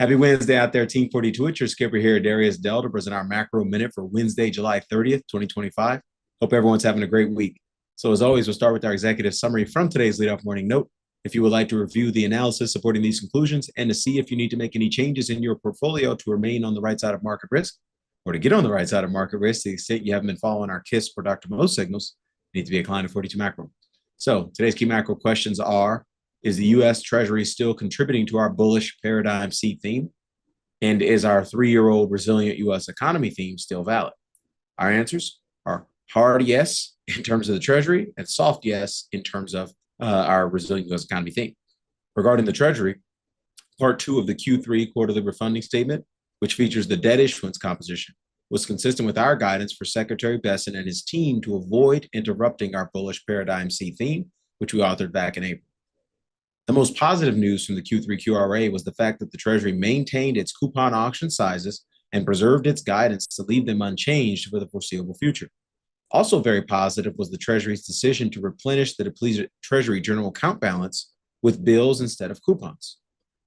Happy Wednesday out there, Team 42. It's your skipper here, Darius to present our macro minute for Wednesday, July 30th, 2025. Hope everyone's having a great week. So, as always, we'll start with our executive summary from today's lead-off morning note. If you would like to review the analysis supporting these conclusions and to see if you need to make any changes in your portfolio to remain on the right side of market risk or to get on the right side of market risk to the extent you haven't been following our KISS or Dr. Mo signals, you need to be a client of 42 Macro. So, today's key macro questions are: is the US Treasury still contributing to our bullish paradigm C theme? And is our 3-year-old resilient US economy theme still valid? Our answers are hard yes in terms of the Treasury and soft yes in terms of our resilient US economy theme. Regarding the Treasury, part 2 of the Q3 quarterly refunding statement, which features the debt issuance composition, was consistent with our guidance for Secretary Bessent and his team to avoid interrupting our bullish paradigm C theme, which we authored back in April. The most positive news from the Q3 QRA was the fact that the Treasury maintained its coupon auction sizes and preserved its guidance to leave them unchanged for the foreseeable future. Also very positive was the Treasury's decision to replenish the depleted Treasury general account balance with bills instead of coupons.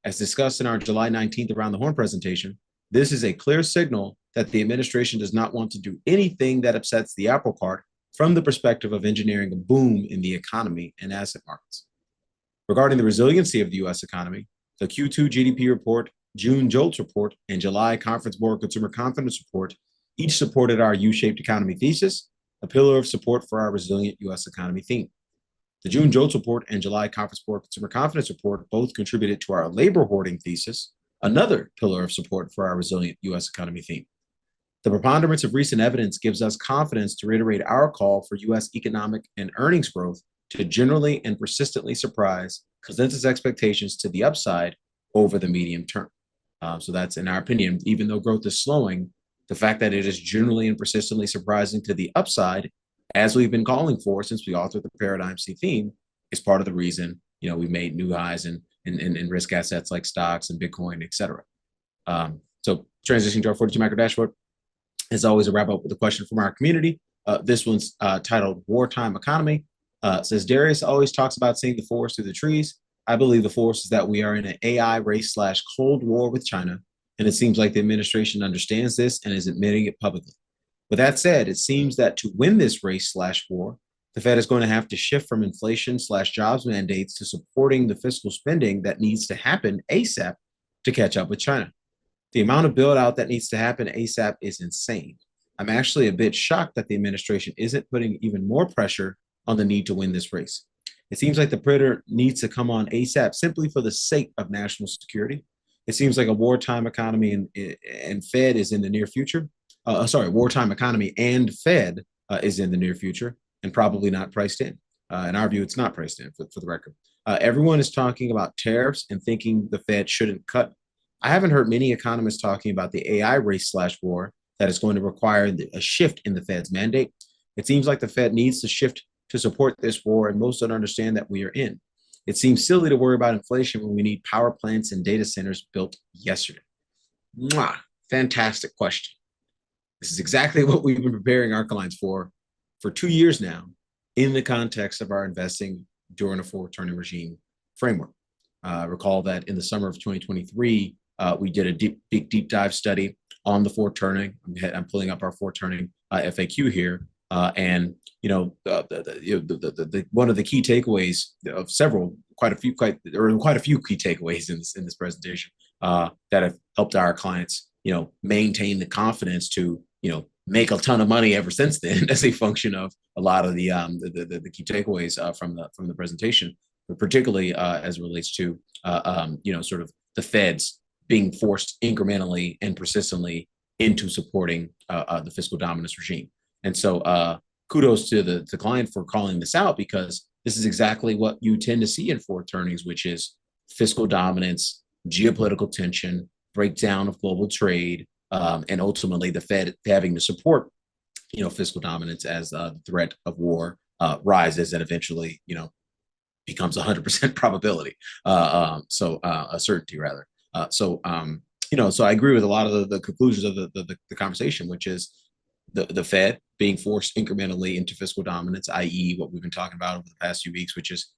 As discussed in our July 19th Around the Horn presentation, this is a clear signal that the administration does not want to do anything that upsets the apple cart from the perspective of engineering a boom in the economy and asset markets. Regarding the resiliency of the U.S. economy, the Q2 GDP report, June JOLTS report, and July Conference Board Consumer Confidence report each supported our U-shaped economy thesis, a pillar of support for our resilient U.S. economy theme. The June JOLTS report and July Conference Board Consumer Confidence report both contributed to our labor hoarding thesis, another pillar of support for our resilient U.S. economy theme. The preponderance of recent evidence gives us confidence to reiterate our call for U.S. economic and earnings growth to generally and persistently surprise consensus expectations to the upside over the medium term. So that's, in our opinion, even though growth is slowing, the fact that it is generally and persistently surprising to the upside, as we've been calling for since we authored the Paradigm C theme, is part of the reason, we made new highs in risk assets like stocks and Bitcoin, et cetera. So transitioning to our 42 macro dashboard, as always, a wrap up with a question from our community. This one's titled Wartime Economy. Says Darius always talks about seeing the forest through the trees. I believe the forest is that we are in an AI race / Cold War with China, and it seems like the administration understands this and is admitting it publicly. With that said, it seems that to win this race / war, the Fed is going to have to shift from inflation / jobs mandates to supporting the fiscal spending that needs to happen ASAP to catch up with China. The amount of build out that needs to happen ASAP is insane. I'm actually a bit shocked that the administration isn't putting even more pressure on the need to win this race. It seems like the predator needs to come on ASAP simply for the sake of national security. It seems like a wartime economy and Fed is in the near future. Wartime economy and Fed is in the near future and probably not priced in. In our view, it's not priced in for the record. Everyone is talking about tariffs and thinking the Fed shouldn't cut. I haven't heard many economists talking about the AI race / war that is going to require a shift in the Fed's mandate. It seems like the Fed needs to shift to support this war, and most don't understand that we are in. It seems silly to worry about inflation when we need power plants and data centers built yesterday. Mwah! Fantastic question. This is exactly what we've been preparing our clients for 2 years now in the context of our investing during a forward turning regime framework. Recall that in the summer of 2023, we did a deep dive study on the forward turning. I'm pulling up our forward turning FAQ here. And one of the key takeaways of quite a few key takeaways in this presentation that have helped our clients, maintain the confidence to, make a ton of money ever since then as a function of a lot of the key takeaways from the presentation, but particularly as it relates to sort of the Feds being forced incrementally and persistently into supporting the fiscal dominance regime. And so kudos to the client for calling this out, because this is exactly what you tend to see in forward turnings, which is fiscal dominance, geopolitical tension, breakdown of global trade, and ultimately the Fed having to support, fiscal dominance as the threat of war rises and eventually, becomes 100% probability. So a certainty rather. So I agree with a lot of the conclusions of the conversation, which is the Fed being forced incrementally into fiscal dominance, i.e. what we've been talking about over the past few weeks, which is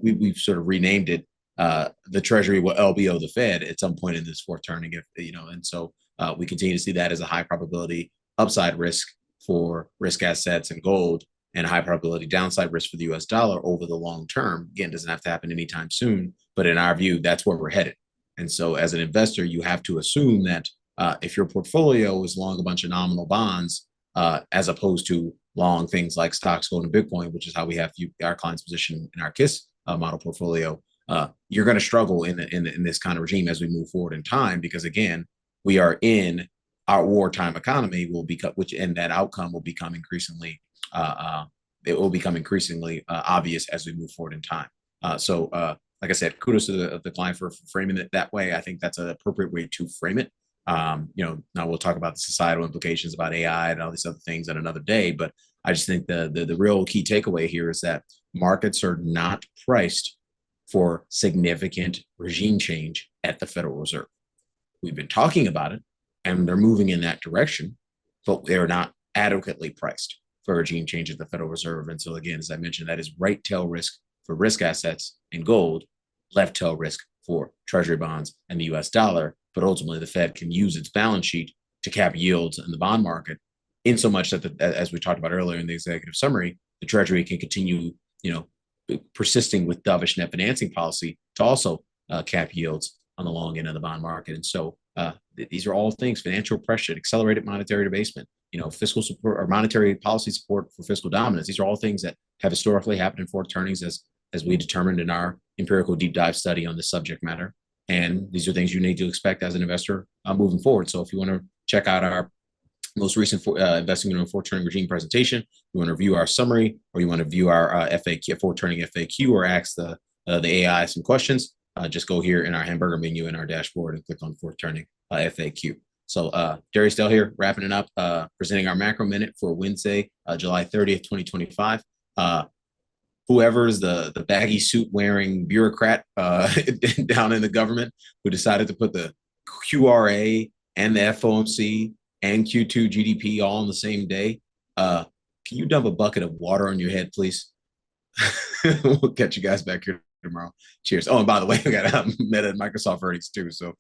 we've sort of renamed it the Treasury will LBO the Fed at some point in this fourth turning, if and so we continue to see that as a high probability upside risk for risk assets and gold, and a high probability downside risk for the US dollar over the long term. Again, doesn't have to happen anytime soon, but in our view, that's where we're headed. And so as an investor, you have to assume that if your portfolio is long a bunch of nominal bonds, as opposed to long things like stocks, gold, and Bitcoin, which is how we have our clients positioned in our KISS model portfolio, you're going to struggle in this kind of regime as we move forward in time, because again, we are in our wartime economy will become, and that outcome will become increasingly obvious as we move forward in time. So like I said, kudos to the client for framing it that way. I think that's an appropriate way to frame it. Now we'll talk about the societal implications about AI and all these other things on another day, but I just think the real key takeaway here is that markets are not priced for significant regime change at the Federal Reserve. We've been talking about it, and they're moving in that direction, but they're not adequately priced for regime change at the Federal Reserve. And so again, as I mentioned, that is right tail risk for risk assets and gold, left tail risk for Treasury bonds and the US dollar. But ultimately, the Fed can use its balance sheet to cap yields in the bond market, in so much that, as we talked about earlier in the executive summary, the Treasury can continue, persisting with dovish net financing policy to also cap yields on the long end of the bond market. And so these are all things: financial pressure, accelerated monetary debasement, fiscal support or monetary policy support for fiscal dominance. These are all things that have historically happened in fourth turnings, as we determined in our empirical deep dive study on this subject matter. And these are things you need to expect as an investor moving forward. So if you want to check out our most recent investing in a fourth turning regime presentation, you want to view our summary, or you want to view our FAQ, fourth turning FAQ, or ask the AI some questions, just go here in our hamburger menu in our dashboard and click on fourth turning FAQ. So Darius Dell here, wrapping it up, presenting our macro minute for Wednesday, July 30th, 2025. Whoever's the baggy suit wearing bureaucrat down in the government who decided to put the QRA and the FOMC and Q2 GDP all on the same day, can you dump a bucket of water on your head, please? We'll catch you guys back here tomorrow. Cheers. Oh, and by the way, we got Meta and Microsoft earnings too. So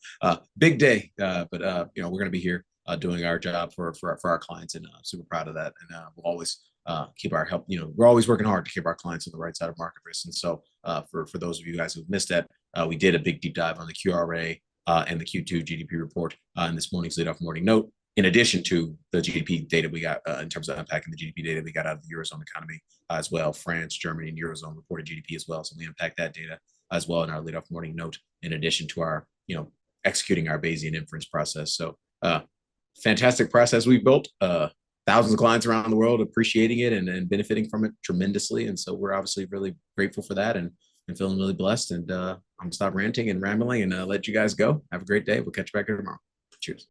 big day, but we're going to be here doing our job for our clients, and super proud of that. And we'll always keep our help. We're always working hard to keep our clients on the right side of market risk. And so for those of you guys who've missed that, we did a big deep dive on the QRA and the Q2 GDP report in this morning's lead off morning note, in addition to the GDP data we got in terms of unpacking the GDP data we got out of the Eurozone economy as well. France, Germany, and Eurozone reported GDP as well. So we unpacked that data as well in our lead off morning note, in addition to our, executing our Bayesian inference process. So fantastic process we built. Thousands of clients around the world appreciating it and benefiting from it tremendously. And so we're obviously really grateful for that and feeling really blessed. And I'm gonna stop ranting and rambling and let you guys go. Have a great day. We'll catch you back here tomorrow. Cheers.